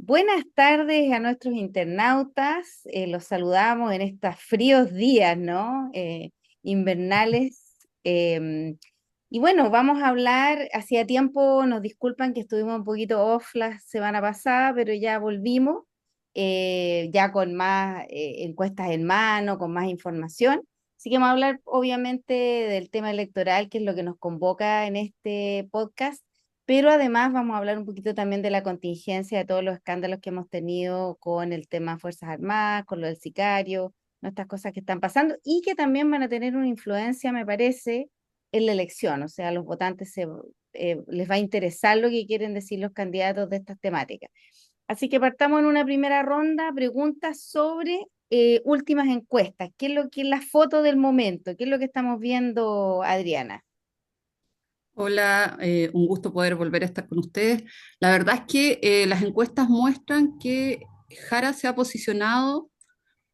Buenas tardes a nuestros internautas. Los saludamos en estos fríos días, ¿no? Invernales. Y bueno, vamos a hablar, hacía tiempo, nos disculpan que estuvimos un poquito off la semana pasada, pero ya volvimos, ya con más encuestas en mano, con más información. Así que vamos a hablar obviamente del tema electoral, que es lo que nos convoca en este podcast, pero además vamos a hablar un poquito también de la contingencia de todos los escándalos que hemos tenido con el tema Fuerzas Armadas, con lo del sicario, nuestras cosas que están pasando y que también van a tener una influencia, me parece, en la elección. O sea, a los votantes les va a interesar lo que quieren decir los candidatos de estas temáticas. Así que partamos en una primera ronda, preguntas sobre últimas encuestas. ¿Qué es lo que es la foto del momento? ¿Qué es lo que estamos viendo, Adriana? Hola, un gusto poder volver a estar con ustedes. La verdad es que las encuestas muestran que Jara se ha posicionado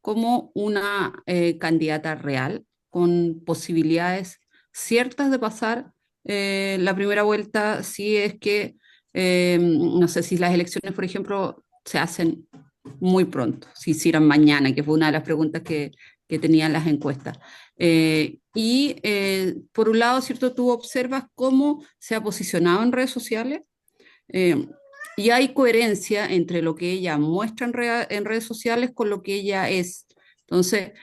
como una candidata real, con posibilidades ciertas de pasar la primera vuelta, si es que, no sé si las elecciones, por ejemplo, se hacen muy pronto, si hicieran mañana, que fue una de las preguntas que tenían las encuestas. Por un lado, ¿cierto? Tú observas cómo se ha posicionado en redes sociales eh, y hay coherencia entre lo que ella muestra en redes sociales con lo que ella es. Entonces,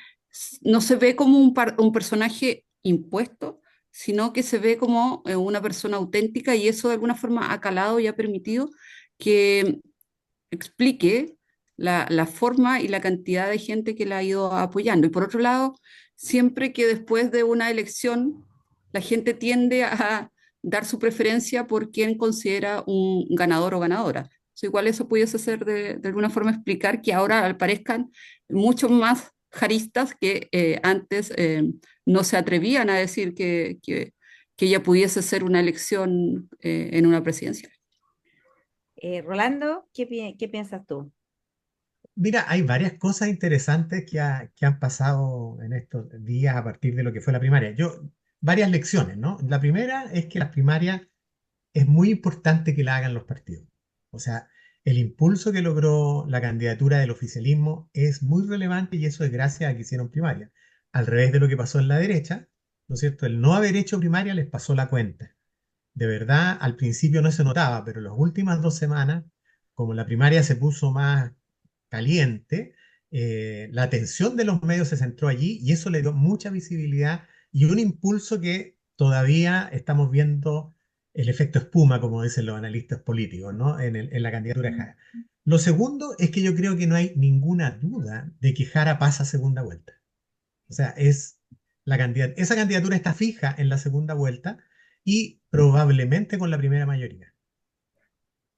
no se ve como un personaje impuesto, sino que se ve como una persona auténtica y eso de alguna forma ha calado y ha permitido que explique la forma y la cantidad de gente que la ha ido apoyando. Y por otro lado, siempre que después de una elección la gente tiende a dar su preferencia por quien considera un ganador o ganadora. Igual eso pudiese ser de alguna forma explicar que ahora aparezcan muchos más jaristas que antes no se atrevían a decir que ella pudiese ser una elección en una presidencia. Rolando, ¿qué piensas tú? Mira, hay varias cosas interesantes que han pasado en estos días a partir de lo que fue la primaria. Varias lecciones, ¿no? La primera es que las primarias es muy importante que la hagan los partidos. O sea, el impulso que logró la candidatura del oficialismo es muy relevante y eso es gracias a que hicieron primaria. Al revés de lo que pasó en la derecha, ¿no es cierto? El no haber hecho primaria les pasó la cuenta. De verdad, al principio no se notaba, pero las últimas 2 semanas, como la primaria se puso más caliente, la atención de los medios se centró allí y eso le dio mucha visibilidad y un impulso que todavía estamos viendo el efecto espuma, como dicen los analistas políticos, ¿no? En la candidatura de Jara. Lo segundo es que yo creo que no hay ninguna duda de que Jara pasa a segunda vuelta. O sea, esa candidatura está fija en la segunda vuelta y probablemente con la primera mayoría.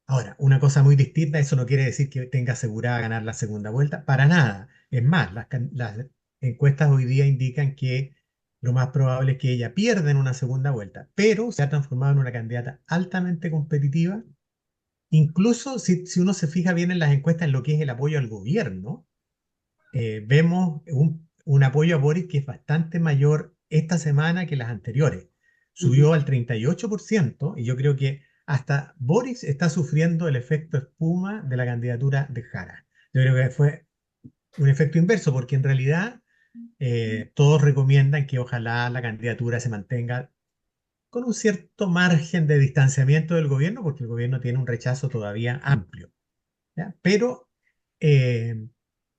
Ahora, una cosa muy distinta, eso no quiere decir que tenga asegurada ganar la segunda vuelta, para nada. Es más, las encuestas hoy día indican que lo más probable es que ella pierda en una segunda vuelta, pero se ha transformado en una candidata altamente competitiva. Incluso si uno se fija bien en las encuestas en lo que es el apoyo al gobierno, vemos un apoyo a Boris que es bastante mayor esta semana que las anteriores. Subió Ujú. al 38% y yo creo que hasta Boris está sufriendo el efecto espuma de la candidatura de Jara. Yo creo que fue un efecto inverso porque en realidad todos recomiendan que ojalá la candidatura se mantenga con un cierto margen de distanciamiento del gobierno porque el gobierno tiene un rechazo todavía amplio. ¿Ya? Pero eh,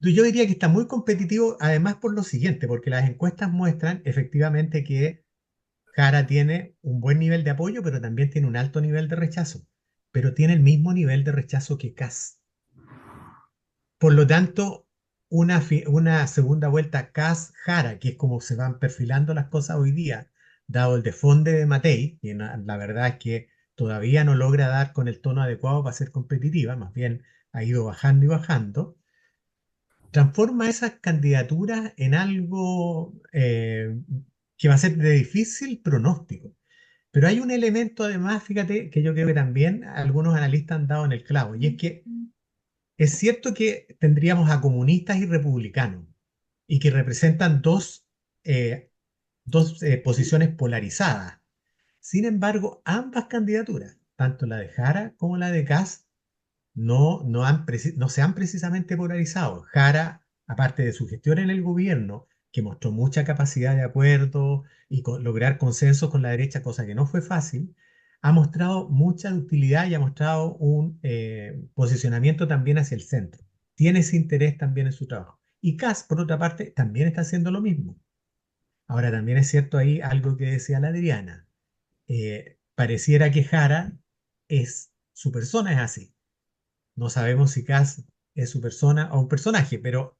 yo diría que está muy competitivo, además por lo siguiente, porque las encuestas muestran efectivamente que Jara tiene un buen nivel de apoyo, pero también tiene un alto nivel de rechazo, pero tiene el mismo nivel de rechazo que Kast. Por lo tanto, una segunda vuelta Kast-Jara, que es como se van perfilando las cosas hoy día, dado el desfonde de Matei, que la verdad es que todavía no logra dar con el tono adecuado para ser competitiva, más bien ha ido bajando y bajando, transforma esas candidaturas en algo que va a ser de difícil pronóstico. Pero hay un elemento además, fíjate, que yo creo que también algunos analistas han dado en el clavo, y es que es cierto que tendríamos a comunistas y republicanos, y que representan dos posiciones polarizadas. Sin embargo, ambas candidaturas, tanto la de Jara como la de Kass, no se han precisamente polarizado. Jara, aparte de su gestión en el gobierno, que mostró mucha capacidad de acuerdo y lograr consensos con la derecha, cosa que no fue fácil, ha mostrado mucha utilidad y ha mostrado un posicionamiento también hacia el centro. Tiene ese interés también en su trabajo. Y Kass, por otra parte, también está haciendo lo mismo. Ahora, también es cierto ahí algo que decía la Adriana. Pareciera que Jara su persona es así. No sabemos si Kass es su persona o un personaje, pero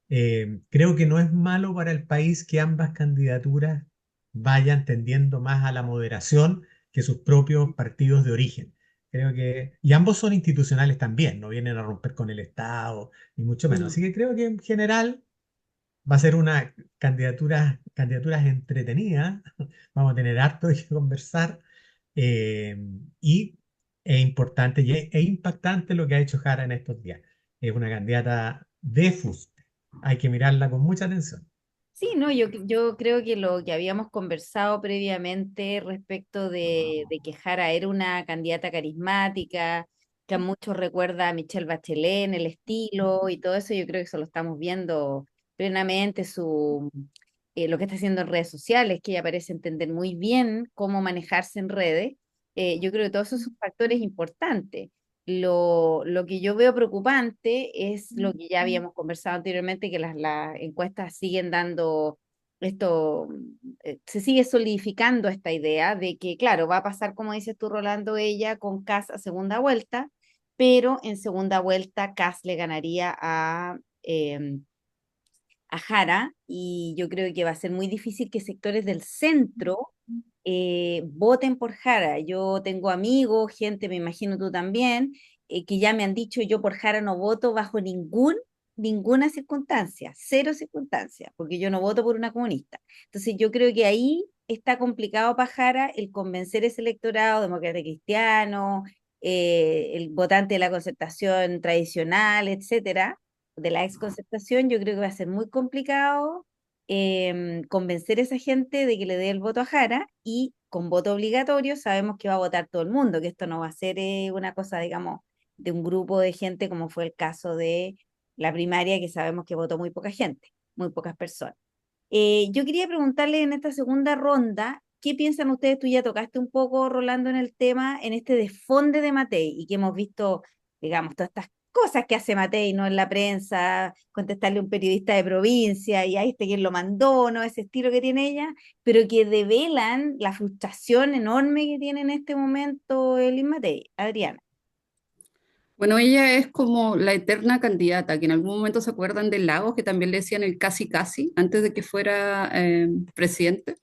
creo que no es malo para el país que ambas candidaturas vayan tendiendo más a la moderación que sus propios partidos de origen. Y ambos son institucionales también, no vienen a romper con el Estado, ni mucho menos. Mm. Así que creo que en general va a ser una candidaturas entretenidas, vamos a tener harto de qué conversar, eh, y es importante e impactante lo que ha hecho Jara en estos días. Es una candidata de fuste, hay que mirarla con mucha atención. Sí, no, yo creo que lo que habíamos conversado previamente respecto de que Jara era una candidata carismática, que a muchos recuerda a Michelle Bachelet en el estilo y todo eso, yo creo que eso lo estamos viendo plenamente, lo que está haciendo en redes sociales, que ella parece entender muy bien cómo manejarse en redes. Yo creo que todos esos son factores importantes. Lo que yo veo preocupante es lo que ya habíamos conversado anteriormente, que las encuestas siguen dando esto, se sigue solidificando esta idea de que, claro, va a pasar, como dices tú, Rolando, ella con Kass a segunda vuelta, pero en segunda vuelta Kass le ganaría a Jara, y yo creo que va a ser muy difícil que sectores del centro voten por Jara. Yo tengo amigos, gente, me imagino tú también, que ya me han dicho: yo por Jara no voto bajo ninguna circunstancia, cero circunstancia, porque yo no voto por una comunista. Entonces yo creo que ahí está complicado para Jara el convencer ese electorado demócrata cristiano, el votante de la concertación tradicional, etcétera, de la ex concertación. Yo creo que va a ser muy complicado convencer a esa gente de que le dé el voto a Jara, y con voto obligatorio sabemos que va a votar todo el mundo, que esto no va a ser una cosa, digamos, de un grupo de gente como fue el caso de la primaria, que sabemos que votó muy poca gente, muy pocas personas. Yo quería preguntarle en esta segunda ronda, ¿qué piensan ustedes? Tú ya tocaste un poco, Rolando, en el tema, en este desfonde de Matei, y que hemos visto, digamos, todas estas cosas que hace Matei, ¿no? En la prensa, contestarle a un periodista de provincia, y ahí este quien lo mandó, ¿no? Ese estilo que tiene ella, pero que develan la frustración enorme que tiene en este momento el Matei. Adriana. Bueno, ella es como la eterna candidata, que en algún momento se acuerdan de Lagos, que también le decían el casi casi, antes de que fuera presidente.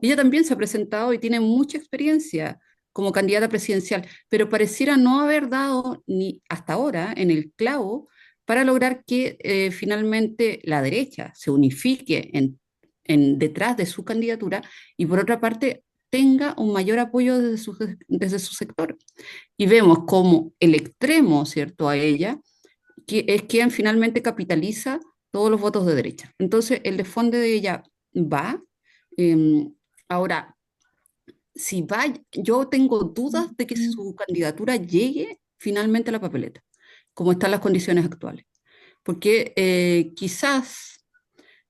Ella también se ha presentado y tiene mucha experiencia como candidata presidencial, pero pareciera no haber dado ni hasta ahora en el clavo para lograr que finalmente la derecha se unifique detrás de su candidatura y por otra parte tenga un mayor apoyo desde su sector. Y vemos como el extremo, ¿cierto?, a ella, que es quien finalmente capitaliza todos los votos de derecha. Entonces, el desfonde de ella va. eh, Ahora, si va, yo tengo dudas de que su candidatura llegue finalmente a la papeleta, como están las condiciones actuales. Porque quizás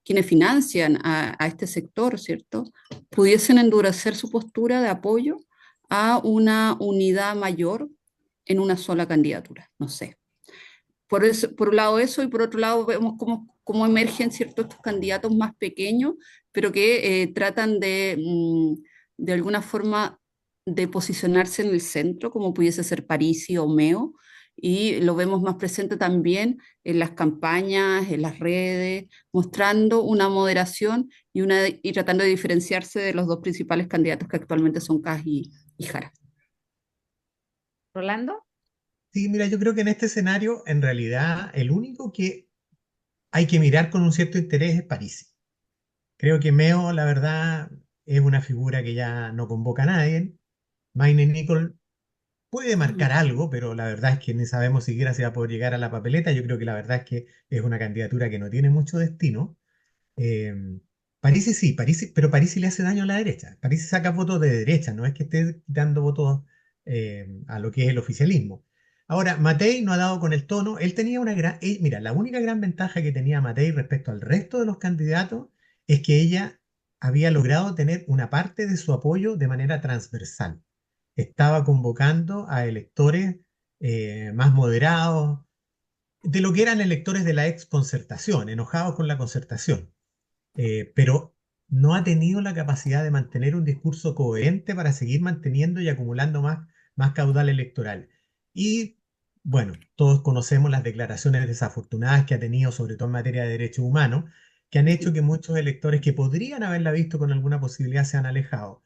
quienes financian a este sector, ¿cierto?, pudiesen endurecer su postura de apoyo a una unidad mayor en una sola candidatura. No sé. Por eso, por un lado eso, y por otro lado vemos cómo emergen ciertos estos candidatos más pequeños, pero que tratan de alguna forma de posicionarse en el centro, como pudiese ser Parisi o Meo, y lo vemos más presente también en las campañas, en las redes, mostrando una moderación y tratando de diferenciarse de los dos principales candidatos que actualmente son Kass y Jara. Rolando. Sí, mira, yo creo que en este escenario, en realidad, el único que hay que mirar con un cierto interés es París. Creo que Meo, la verdad, es una figura que ya no convoca a nadie. Maine Nicole puede marcar algo, pero la verdad es que ni sabemos siquiera si va a poder llegar a la papeleta. Yo creo que la verdad es que es una candidatura que no tiene mucho destino. Eh, Parisi sí, pero Parisi le hace daño a la derecha. Parisi saca votos de derecha, no es que esté dando votos a lo que es el oficialismo. Ahora, Matei no ha dado con el tono. Él tenía una gran... mira, la única gran ventaja que tenía Matei respecto al resto de los candidatos es que ella había logrado tener una parte de su apoyo de manera transversal. Estaba convocando a electores más moderados, de lo que eran electores de la ex concertación, enojados con la concertación. Pero no ha tenido la capacidad de mantener un discurso coherente para seguir manteniendo y acumulando más caudal electoral. Y bueno, todos conocemos las declaraciones desafortunadas que ha tenido, sobre todo en materia de derechos humanos, que han hecho que muchos electores que podrían haberla visto con alguna posibilidad se han alejado.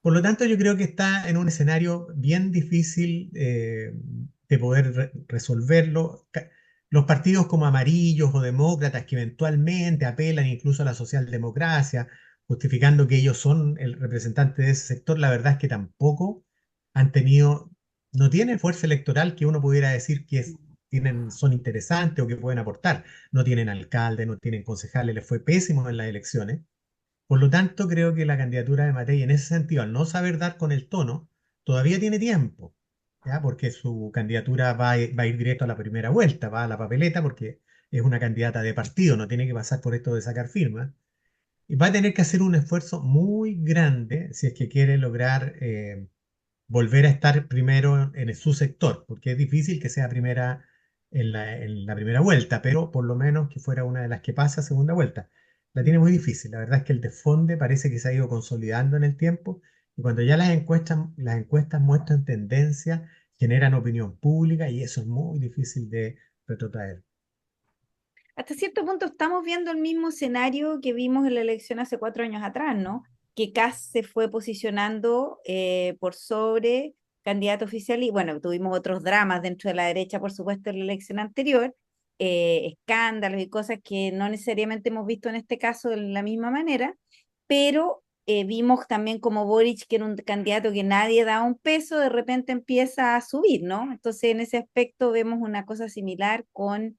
Por lo tanto, yo creo que está en un escenario bien difícil de poder resolverlo. Los partidos como amarillos o demócratas que eventualmente apelan incluso a la socialdemocracia, justificando que ellos son el representante de ese sector, la verdad es que tampoco han tenido, no tienen fuerza electoral que uno pudiera decir que son interesantes o que pueden aportar. No tienen alcalde, no tienen concejales, les fue pésimo en las elecciones. Por lo tanto, creo que la candidatura de Matei, en ese sentido, al no saber dar con el tono, todavía tiene tiempo, ¿ya? Porque su candidatura va a ir directo a la primera vuelta, va a la papeleta, porque es una candidata de partido, no tiene que pasar por esto de sacar firmas. Y va a tener que hacer un esfuerzo muy grande si es que quiere lograr volver a estar primero en su sector, porque es difícil que sea primera en la primera vuelta, pero por lo menos que fuera una de las que pase a segunda vuelta. La tiene muy difícil. La verdad es que el desfonde parece que se ha ido consolidando en el tiempo y cuando ya las encuestas muestran tendencia, generan opinión pública y eso es muy difícil de retrotraer. Hasta cierto punto estamos viendo el mismo escenario que vimos en la elección hace 4 años atrás, ¿no? Que Kast se fue posicionando por sobre candidato oficial y bueno, tuvimos otros dramas dentro de la derecha, por supuesto, en la elección anterior, escándalos y cosas que no necesariamente hemos visto en este caso de la misma manera, pero vimos también como Boric, que era un candidato que nadie daba un peso, de repente empieza a subir, ¿no? Entonces en ese aspecto vemos una cosa similar con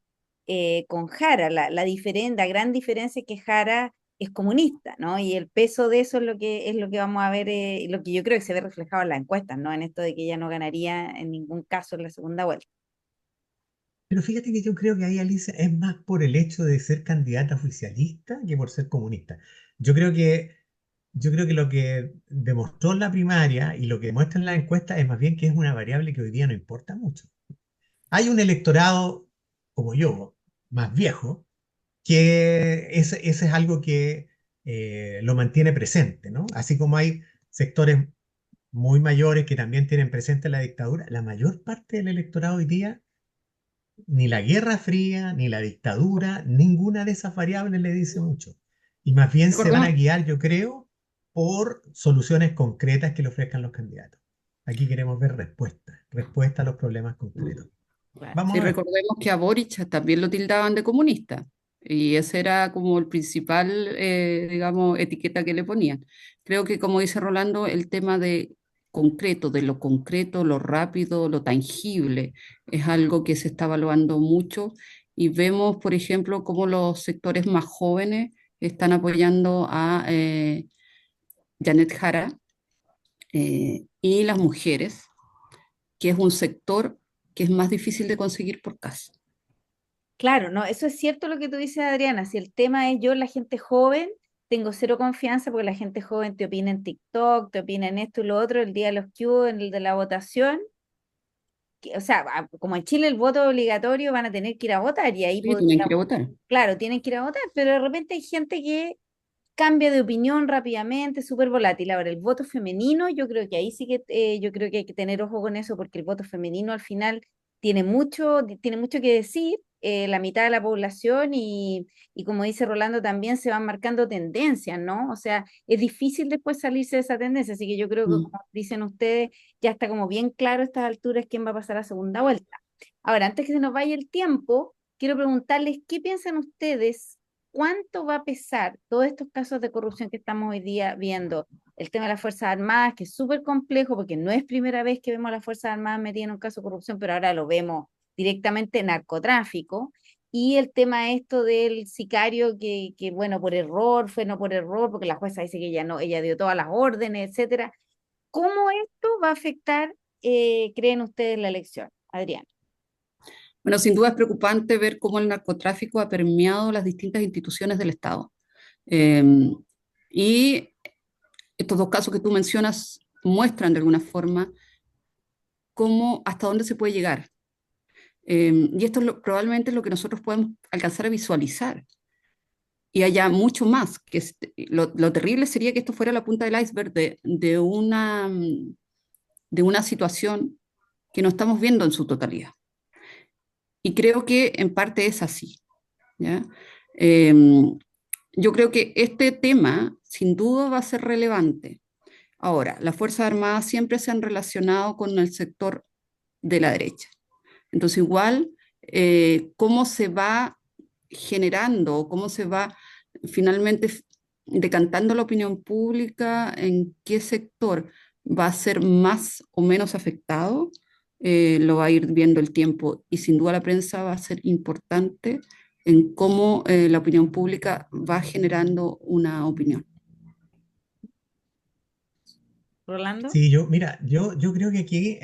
Jara. La gran diferencia es que Jara es comunista, ¿no? Y el peso de eso es lo que vamos a ver, lo que yo creo que se ve reflejado en las encuestas, ¿no? En esto de que ella no ganaría en ningún caso en la segunda vuelta. Pero fíjate que yo creo que ahí Alicia es más por el hecho de ser candidata oficialista que por ser comunista. Yo creo que Yo creo que lo que demostró en la primaria y lo que demuestra en la encuesta es más bien que es una variable que hoy día no importa mucho. Hay un electorado como yo, más viejo, que ese es algo que lo mantiene presente, ¿no? Así como hay sectores muy mayores que también tienen presente la dictadura, la mayor parte del electorado hoy día, ni la Guerra Fría, ni la dictadura, ninguna de esas variables le dice mucho. Y más bien se van a Recordemos, guiar, yo creo, por soluciones concretas que le ofrezcan los candidatos. Aquí queremos ver respuestas a los problemas concretos. Claro. Vamos sí, a ver. recordemos que a Boric también lo tildaban de comunista y ese era como el principal, digamos, etiqueta que le ponían. Creo que, como dice Rolando, el tema de concreto, lo rápido, lo tangible, es algo que se está evaluando mucho y vemos, por ejemplo, cómo los sectores más jóvenes están apoyando a Janet Jara y las mujeres, que es un sector que es más difícil de conseguir por casa. Claro, no, eso es cierto lo que tú dices, Adriana. Si el tema es yo, la gente joven, tengo cero confianza porque la gente joven te opina en TikTok, te opina en esto y lo otro, el día de los que hubo, en el de la votación. O sea, como en Chile el voto es obligatorio, van a tener que ir a votar y ahí Sí, tienen que ir a podríamos, votar. claro, tienen que ir a votar, pero de repente hay gente que cambia de opinión rápidamente, súper volátil. Ahora, el voto femenino, yo creo que ahí sí que, yo creo que hay que tener ojo con eso, porque el voto femenino al final tiene mucho que decir, la mitad de la población y como dice Rolando, también se van marcando tendencias, ¿no? O sea, es difícil después salirse de esa tendencia, así que yo creo que, Mm. como dicen ustedes, ya está como bien claro a estas alturas quién va a pasar a segunda vuelta. Ahora, antes que se nos vaya el tiempo, quiero preguntarles, ¿qué piensan ustedes? ¿Cuánto va a pesar todos estos casos de corrupción que estamos hoy día viendo? El tema de las Fuerzas Armadas, que es súper complejo porque no es primera vez que vemos a las Fuerzas Armadas metidas en un caso de corrupción, pero ahora lo vemos directamente en narcotráfico. Y el tema esto del sicario que, bueno, por error, fue no por error, porque la jueza dice que ella no, ella dio todas las órdenes, etcétera. ¿Cómo esto va a afectar creen ustedes la elección? Adrián. Bueno, sin duda es preocupante ver cómo el narcotráfico ha permeado las distintas instituciones del Estado. Eh, y estos dos casos que tú mencionas muestran de alguna forma cómo, hasta dónde se puede llegar. Y esto es probablemente es lo que nosotros podemos alcanzar a visualizar. Y haya mucho más. Lo terrible sería que esto fuera la punta del iceberg de una situación que no estamos viendo en su totalidad. Y creo que en parte es así. ¿Ya? Eh, yo creo que este tema sin duda va a ser relevante. Ahora, las Fuerzas Armadas siempre se han relacionado con el sector de la derecha. Entonces, igual, cómo se va generando, cómo se va finalmente decantando la opinión pública, en qué sector va a ser más o menos afectado, lo va a ir viendo el tiempo y sin duda la prensa va a ser importante en cómo la opinión pública va generando una opinión. Rolando. Sí, mira, yo creo que aquí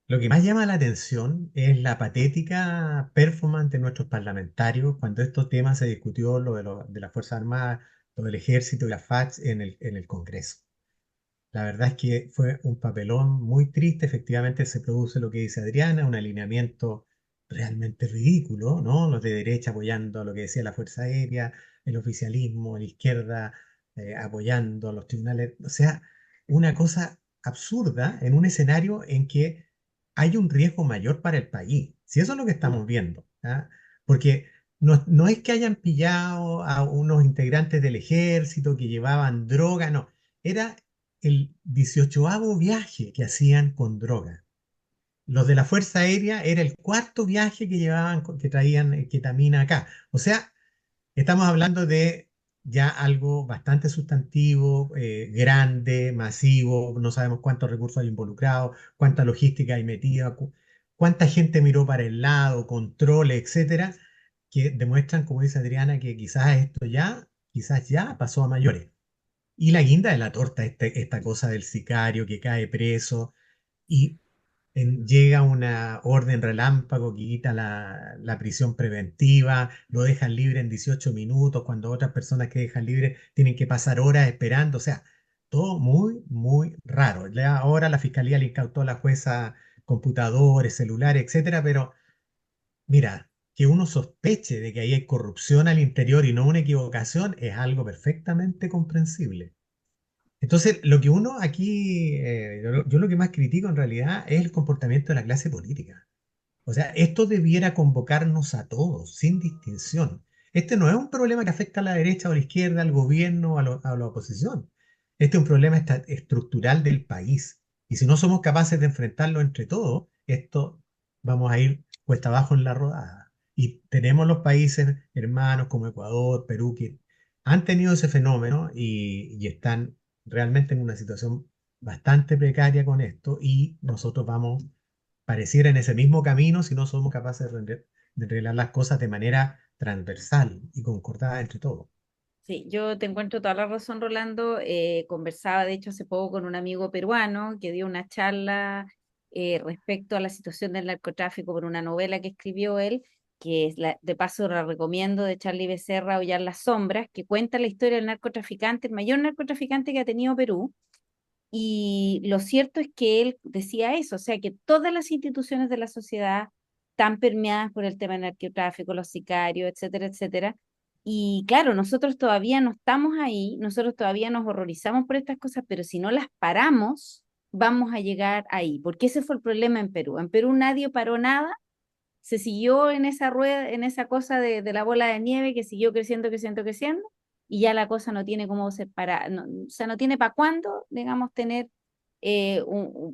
lo que más llama la atención es la patética performance de nuestros parlamentarios cuando estos temas se discutió, de las Fuerzas Armadas, lo del Ejército y la FACH en el Congreso. La verdad es que fue un papelón muy triste. Efectivamente se produce lo que dice Adriana, un alineamiento realmente ridículo, ¿no? Los de derecha apoyando lo que decía la Fuerza Aérea, el oficialismo, la izquierda apoyando a los tribunales. O sea, una cosa absurda en un escenario en que hay un riesgo mayor para el país. Si eso es lo que estamos viendo, ¿ah? Porque no es que hayan pillado a unos integrantes del ejército que llevaban droga, no. Era el 18º viaje que hacían con droga. Los de la Fuerza Aérea era el cuarto viaje que llevaban, que traían ketamina acá. O sea, estamos hablando de ya algo bastante sustantivo, grande, masivo, no sabemos cuántos recursos hay involucrados, cuánta logística hay metida, cuánta gente miró para el lado, controles, etcétera, que demuestran, como dice Adriana, que quizás ya pasó a mayores. Y la guinda de la torta, esta cosa del sicario que cae preso y llega una orden relámpago que quita la prisión preventiva, lo dejan libre en 18 minutos, cuando otras personas que dejan libre tienen que pasar horas esperando. O sea, todo muy, muy raro. Ya ahora la fiscalía le incautó a la jueza computadores, celulares, etcétera, pero mira, que uno sospeche de que ahí hay corrupción al interior y no una equivocación es algo perfectamente comprensible. Entonces, lo que uno aquí, yo lo que más critico en realidad es el comportamiento de la clase política. O sea, esto debiera convocarnos a todos, sin distinción. Este no es un problema que afecta a la derecha o a la izquierda, al gobierno o a la oposición. Este es un problema estructural del país. Y si no somos capaces de enfrentarlo entre todos, esto vamos a ir cuesta abajo en la rodada. Y tenemos los países hermanos como Ecuador, Perú, que han tenido ese fenómeno y están realmente en una situación bastante precaria con esto y nosotros vamos pareciera en ese mismo camino si no somos capaces de arreglar las cosas de manera transversal y concordada entre todos. Sí, yo te encuentro toda la razón, Rolando. Conversaba, de hecho, hace poco con un amigo peruano que dio una charla respecto a la situación del narcotráfico por una novela que escribió él, que de paso la recomiendo, de Charlie Becerra, Aullar las sombras, que cuenta la historia del narcotraficante, el mayor narcotraficante que ha tenido Perú. Y lo cierto es que él decía eso, o sea, que todas las instituciones de la sociedad están permeadas por el tema del narcotráfico, los sicarios, etcétera, etcétera. Y claro, nosotros todavía no estamos ahí, nosotros todavía nos horrorizamos por estas cosas, pero si no las paramos, vamos a llegar ahí, porque ese fue el problema en Perú. En Perú nadie paró nada, se siguió en esa rueda, en esa cosa de la bola de nieve que siguió creciendo, creciendo, creciendo, y ya la cosa no tiene cómo separar, no, o sea, no tiene para cuándo, digamos, tener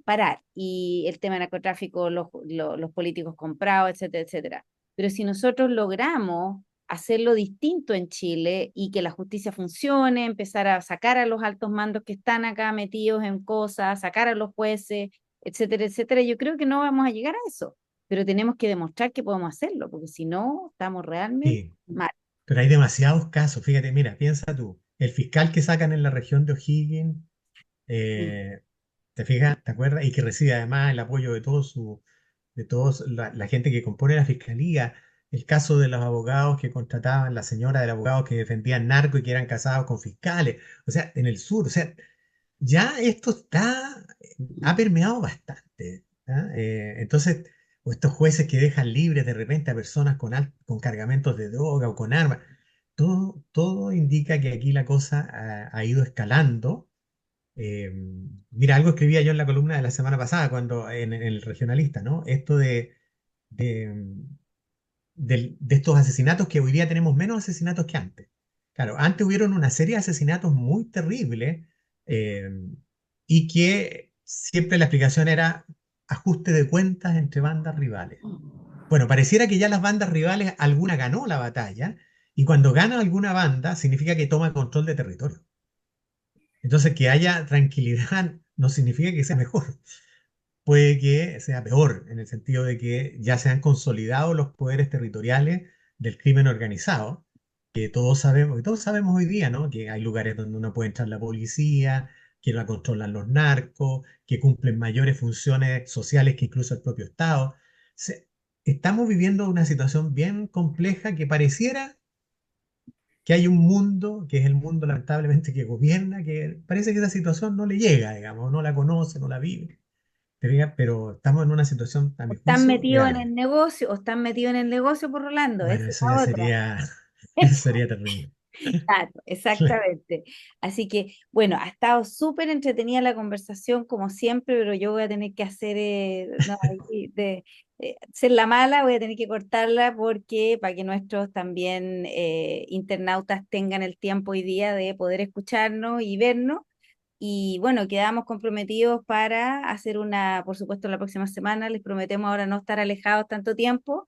parar. Y el tema del narcotráfico, los políticos comprados, etcétera, etcétera. Pero si nosotros logramos hacerlo distinto en Chile y que la justicia funcione, empezar a sacar a los altos mandos que están acá metidos en cosas, sacar a los jueces, etcétera, etcétera, yo creo que no vamos a llegar a eso, pero tenemos que demostrar que podemos hacerlo, porque si no, estamos realmente Sí, mal. pero hay demasiados casos. Fíjate, mira, piensa tú, el fiscal que sacan en la región de O'Higgins, Mm. eh, ¿te fijas? ¿Te acuerdas? Y que recibe además el apoyo de todos la gente que compone la fiscalía. El caso de los abogados que contrataban, la señora del abogado que defendían narco y que eran casados con fiscales, o sea, en el sur, o sea, ya esto ha permeado bastante. ¿Ah? Entonces, o estos jueces que dejan libres de repente a personas con cargamentos de droga o con armas, todo indica que aquí la cosa ha ido escalando. Eh, Mira, algo escribía yo en la columna de la semana pasada, cuando en el Regionalista, ¿no? Esto de, de estos asesinatos, que hoy día tenemos menos asesinatos que antes. Claro, antes hubieron una serie de asesinatos muy terribles, eh, y que siempre la explicación era ajuste de cuentas entre bandas rivales. Bueno, pareciera que ya las bandas rivales, alguna ganó la batalla, y cuando gana alguna banda significa que toma control de territorio. Entonces, que haya tranquilidad no significa que sea mejor, puede que sea peor, en el sentido de que ya se han consolidado los poderes territoriales del crimen organizado, que todos sabemos hoy día, ¿no? Que hay lugares donde no puede entrar la policía, que la controlan los narcos, que cumplen mayores funciones sociales que incluso el propio Estado. Estamos viviendo una situación bien compleja que pareciera que hay un mundo, que es el mundo lamentablemente que gobierna, que parece que esa situación no le llega, digamos, no la conoce, no la vive. Pero estamos en una situación, a O mi están juicio, metidos en grave. el negocio, o están metidos en el negocio por Rolando, Bueno, esa es eso ya la otra. sería, eso sería terrible. Claro, exactamente. Así que, bueno, ha estado súper entretenida la conversación, como siempre, pero yo voy a tener que hacer, no, ahí ser la mala, voy a tener que cortarla porque para que nuestros también internautas tengan el tiempo hoy día de poder escucharnos y vernos. Y bueno, quedamos comprometidos para hacer una, por supuesto, la próxima semana. Les prometemos ahora no estar alejados tanto tiempo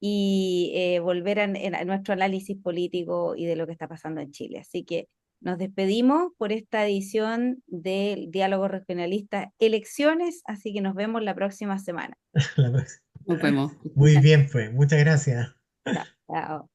y volver a nuestro análisis político y de lo que está pasando en Chile. Así que nos despedimos por esta edición del Diálogo Regionalista Elecciones, así que nos vemos la próxima semana. La próxima. Nos vemos. Muy bien, pues. Muchas gracias. Chao. Chao.